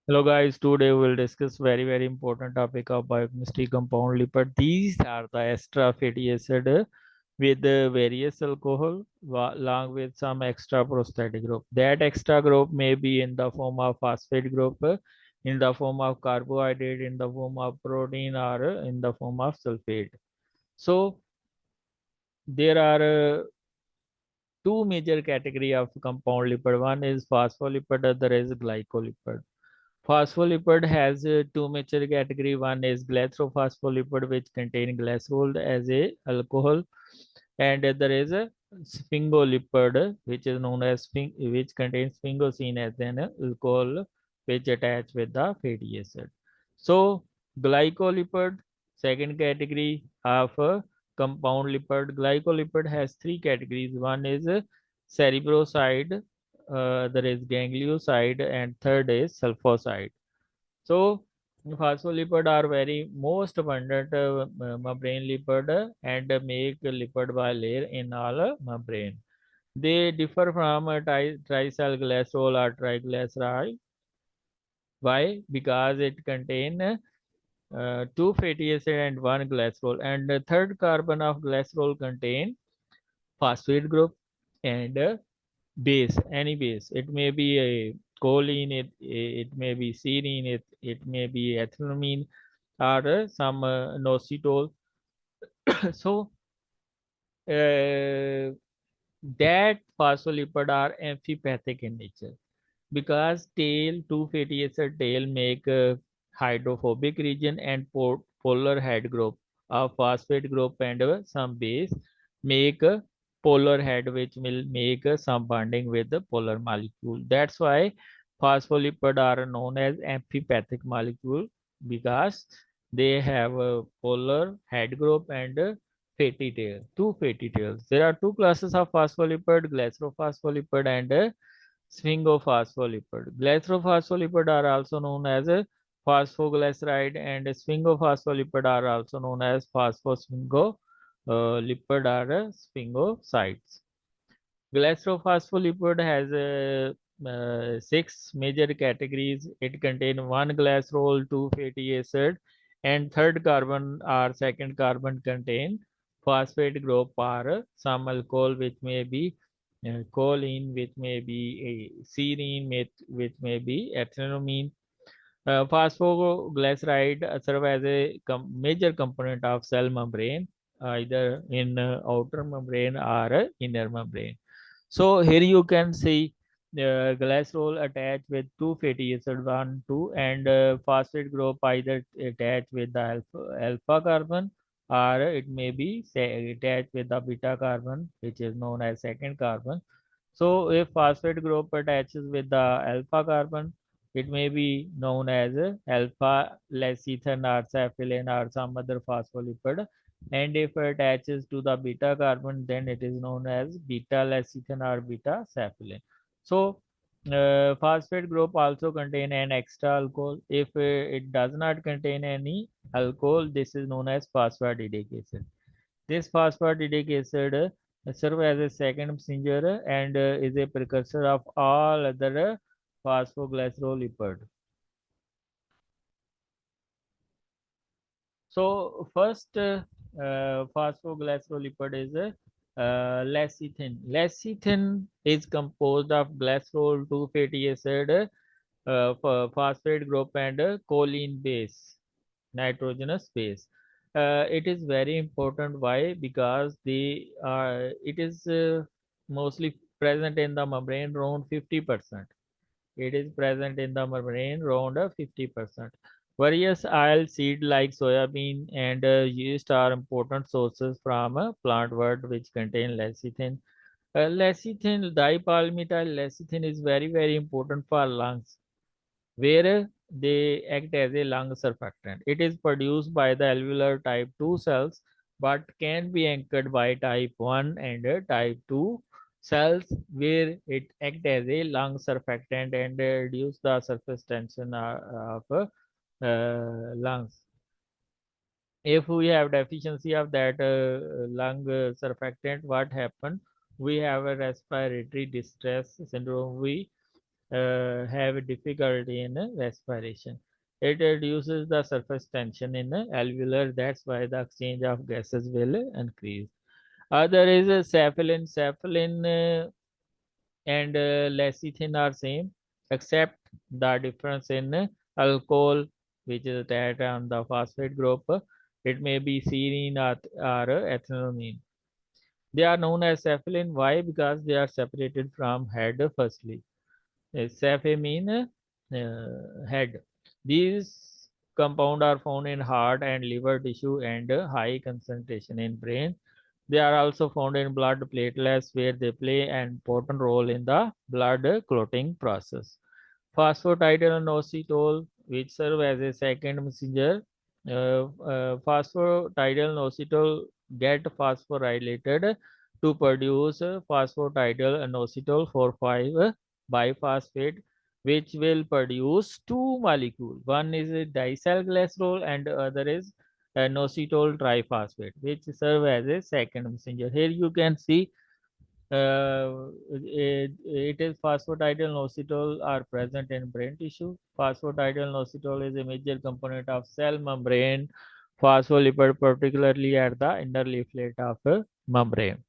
Hello guys, today we will discuss very important topic of biochemistry compound lipid. These are the extra fatty acid with various alcohol along with some extra prosthetic group. That extra group may be in the form of phosphate group, in the form of carbohydrate, in the form of protein, or in the form of sulfate. So there are two major category of compound lipid. One is phospholipid, other is glycolipid. Phospholipid has two major category. One is glycerophospholipid, which contain glycerol as a alcohol, and there is a sphingolipid, which is known as which contains sphingosine as an alcohol, which attach with the fatty acid. So glycolipid, second category of compound lipid. Glycolipid has three categories. One is cerebroside, there is ganglioside, and third is sulfoside. So phospholipid are very most abundant membrane lipid and make lipid bilayer in all membrane. They differ from tricell glycerol or triglyceride. Why? Because it contain two fatty acid and one glycerol, and the third carbon of glycerol contain phosphate group and base, any base. It may be a choline, it may be serine, it may be ethylamine, or some inositol. So that phospholipid are amphipathic in nature because tail two fatty acid tail make hydrophobic region and polar head group a phosphate group and some base make a polar head which will make some bonding with the polar molecule. That's why phospholipid are known as amphipathic molecule because they have a polar head group and fatty tail, two fatty tails. There are two classes of phospholipid, glycerophospholipid and sphingophospholipid. Glycerophospholipid are also known as a phosphoglyceride and sphingophospholipid are also known as phosphosphingolipid or sphingosides. Glycerophospholipid has six major categories. It contains one glycerol, two fatty acid, and third carbon or second carbon contain phosphate group or some alcohol which may be choline, which may be a serine, which may be ethylamine. Phosphoglyceride serve as a major component of cell membrane, either in outer membrane or inner membrane. So here you can see glycerol attached with two fatty acid, one, two, and phosphate group either attached with the alpha carbon or it may be say, attached with the beta carbon, which is known as second carbon. So if phosphate group attaches with the alpha carbon, it may be known as alpha lecithin or cephalin or some other phospholipid. And if it attaches to the beta carbon, then it is known as beta lecithin or beta cephalin. So phosphate group also contain an extra alcohol. If it does not contain any alcohol, this is known as phosphatidic acid. This phosphatidic acid serve as a second messenger and is a precursor of all other phosphoglycerolipid. So first phosphoglycerolipid is lecithin. Lecithin is composed of glycerol, two fatty acid, phosphate group, and choline base, nitrogenous base. It is very important. Why? Because it is mostly present in the membrane around 50%. It is present in the membrane around 50%. Various oil seed like soybean and yeast are important sources from plant wood which contain lecithin. Lecithin, dipalmityl lecithin is very important for lungs where they act as a lung surfactant. It is produced by the alveolar type 2 cells but can be anchored by type 1 and type 2 cells where it act as a lung surfactant and reduce the surface tension of lungs. If we have deficiency of that lung surfactant, what happen? We have a respiratory distress syndrome. We have difficulty in respiration. It reduces the surface tension in alveolar. That's why the exchange of gases will increase. Other is cephalin. Cephalin and lecithin are same, except the difference in alcohol, which is attached on the phosphate group. It may be serine or ethanolamine. They are known as cephalin. Why? Because they are separated from head firstly. Cephalin mean head. These compounds are found in heart and liver tissue and high concentration in brain. They are also found in blood platelets where they play an important role in the blood clotting process. Phosphatidylinositol, which serve as a second messenger. Phosphatidylinositol get phosphorylated to produce phosphatidylinositol 4,5 biphosphate, which will produce two molecules. One is a dicyl glycerol and the other is inositol triphosphate, which serve as a second messenger. Here you can see it is phosphatidylinositol are present in brain tissue. Phosphatidylinositol is a major component of cell membrane phospholipid, particularly at the inner leaflet of membrane.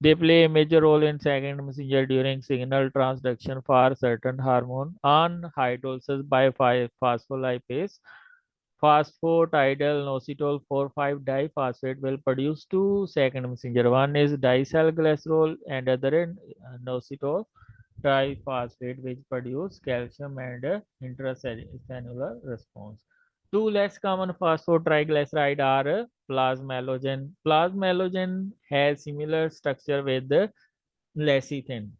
They play a major role in second messenger during signal transduction for certain hormone on hydrolysis by phospholipase. Phosphatidylinositol 4,5 diphosphate will produce two second messenger. One is dicyl glycerol and other is inositol triphosphate, which produce calcium and intracellular response. Two less common phosphotriglyceride are plasmalogen. Plasmalogen has similar structure with the lecithin.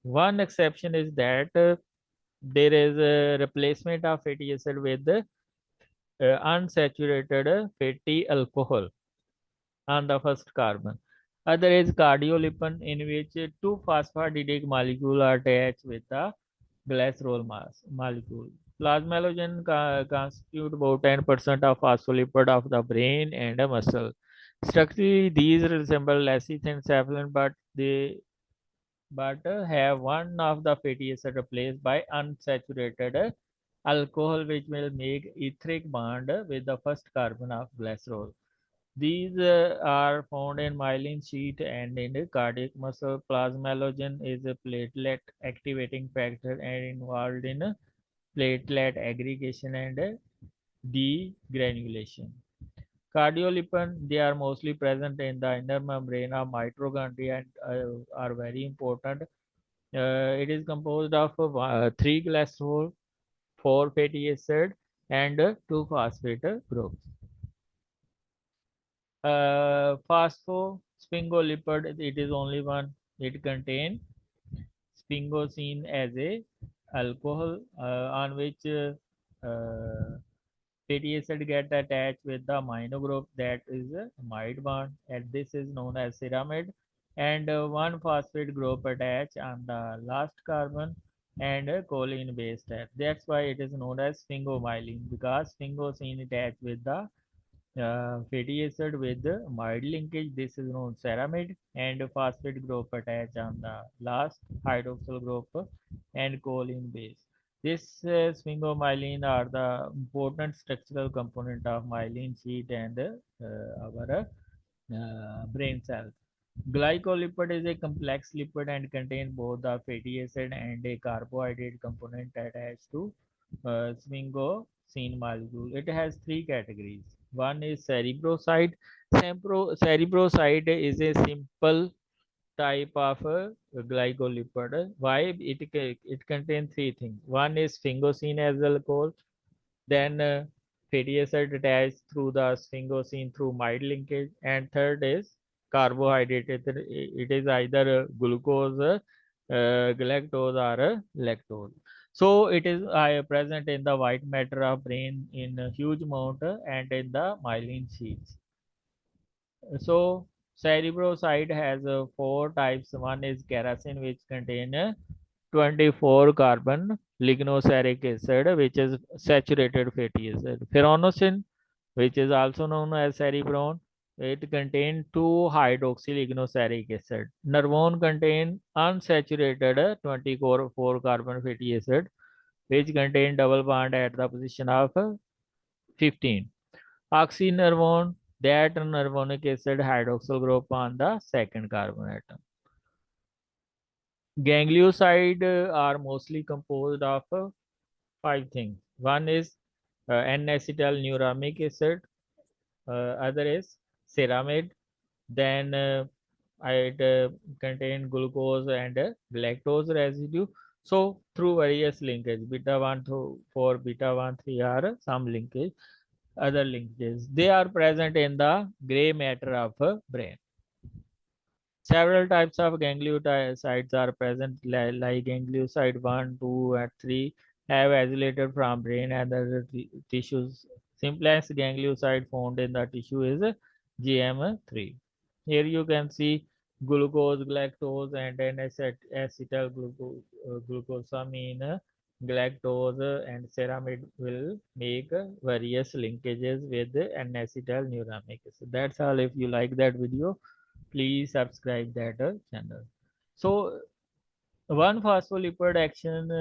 One exception is that there is a replacement of fatty acid with unsaturated fatty alcohol on the first carbon. Other is cardiolipin, in which two phosphatidic molecules are attached with the glycerol molecule. Plasmalogen constitute about 10% of phospholipid of the brain and a muscle. Structurally, these resemble lecithin cephalin, but have one of the fatty acid replaced by unsaturated alcohol, which will make etheric bond with the first carbon of glycerol. These are found in myelin sheath and in the cardiac muscle. Plasmalogen is a platelet activating factor and involved in platelet aggregation and degranulation. Cardiolipin, they are mostly present in the inner membrane of mitochondria and are very important. It is composed of three glycerol, four fatty acid, and two phosphate groups. Phosphosphingolipid, it is only one. It contains sphingosine as a alcohol on which fatty acid get attached with the amino group, that is a amide bond, and this is known as ceramide, and one phosphate group attached on the last carbon and a choline base type. That's why it is known as sphingomyelin, because sphingosine attached with the fatty acid with the mild linkage. This is known ceramide, and phosphate group attached on the last hydroxyl group and choline base. This sphingomyelin are the important structural component of myelin sheath and our brain cells. Glycolipid is a complex lipid and contains both the fatty acid and a carbohydrate component attached to sphingosine molecule. It has three categories. One is cerebroside. Cerebroside is a simple type of glycolipid. Why? It contains three things. One is sphingosine as alcohol, then fatty acid attached through the sphingosine through mild linkage, and third is carbohydrate. It is either glucose, galactose, or lactose. So it is present in the white matter of brain in a huge amount and in the myelin sheaths. So cerebroside has four types. One is kerosene, which contain 24 carbon lignoceric acid, which is saturated fatty acid. Ferronosine, which is also known as cerebron, It contains 2-hydroxylignoceric acid. Nervone contain unsaturated 24 carbon fatty acid, which contain double bond at the position of 15. Oxynervone, that nervonic acid hydroxyl group on the second carbon atom. Ganglioside are mostly composed of five things. One is N-acetylneuramic acid, other is ceramide, then it contain glucose and galactose residue. So through various linkage, beta 1 to 4, beta 1 3 are some linkage, other linkages. They are present in the gray matter of brain. Several types of gangliosides are present, like ganglioside 1, 2, and 3 have isolated from brain and other tissues. Simplest ganglioside found in the tissue is GM3. Here you can see glucose, galactose, and N-acetylglucosamine, galactose, and ceramide will make various linkages with N-acetylneuramic acid. That's all. If you like that video, please subscribe that channel. So one phospholipid action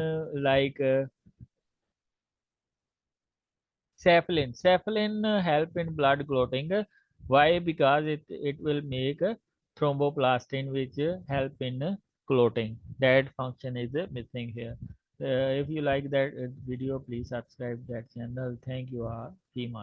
cephalin help in blood clotting. Why? Because it will make thromboplastin, which help in clotting. That function is missing here. If you like that video, please subscribe that channel. Thank you all.